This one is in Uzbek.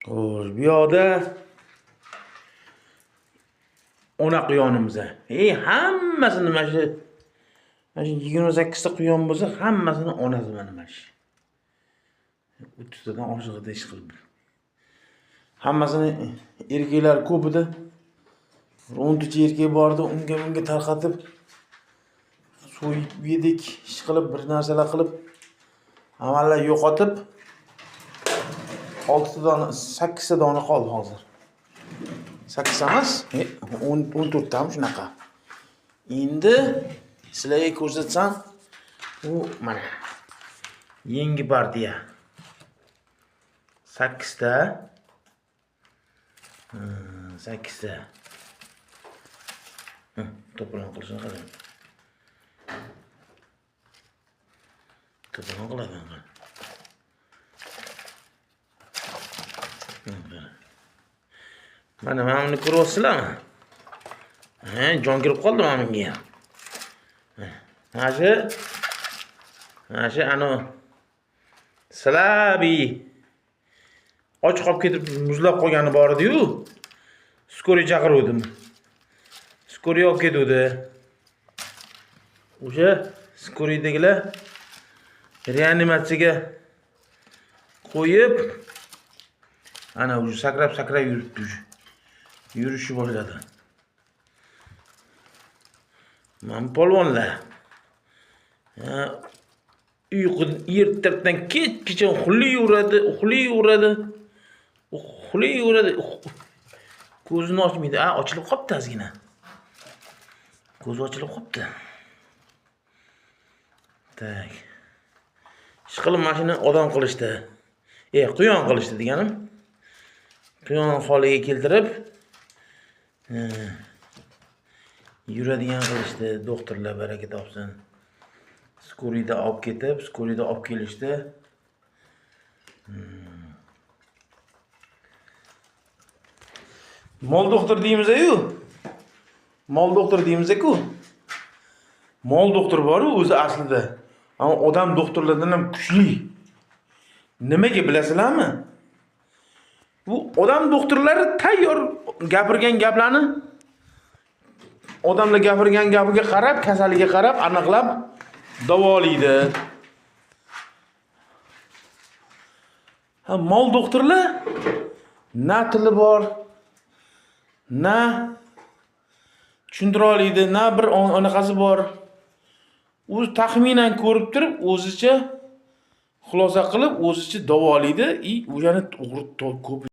Xo'sh, bu yoqda ona quyonimiz. Hammasini mana shu 28 ta quyon bo'lsa, hammasini onasi mana shu. 30 tadan oshig'ida ish qilib. Hammasini erkaklar ko'p edi. 10 ta erkak bor edi, unga tarqatib so'yib yedik, ish qilib, bir narsalar qilib, amallar yo'qotib 6 ta dona, 8 ta dona qoldi hozir. 8 emas, 14 ta ham shunaqa. Endi sizlarga ko'rsatsam, u mana yangi partiya. 8 ta. 8 ta. To'plam qilishni qarang. To'plam qiladi. Mana buni ko'ryapsizlarmi? Jon kirib qoldi mana bunga. Mana shu salabi och qolib ketib muzlab qolgani bor edi-yu. Skoriy chaqiruvdim. Skoriy olib ketuvdi. O'sha skoriydagilar reanimatsiyaga qo'yib, ana o'sha sakrab yuribdi. Yurishni boshladi. Mana polvonlar. Ertakdan kechgacha uxlayveradi. Ko'zini ochmaydi. Ochilib qopti ozgina. Ko'zi ochilib qopti. Tak. Ishqilib mashina odam qilishdi. Quyon qilishdi deganim. Quyon holiga keltirib yuradigan qilishdi. Doktorlar baraka topsin. Skoriyda olib ketib, skoriyda olib kelishdi. Mol doktor deymiz-ku. Mol doktor deymiz-ku. Mol doktor bor-ku o'zi aslida. Ammo odam doktorlardan ham kuchli. Nimaga bilasizlarmi? Bu odam doktorlari tayyor gapirgan gaplarni odamlar gapirgan gapiga qarab, kasaliga qarab aniqlab davolaydi. Mol doktorlar na tili bor, na tushuntira oladi, na bir anaqasi bor. O'zi taxminan ko'rib turib, o'zicha xulosa qilib, o'zicha davolaydi. O'shani to'g'ri ko'p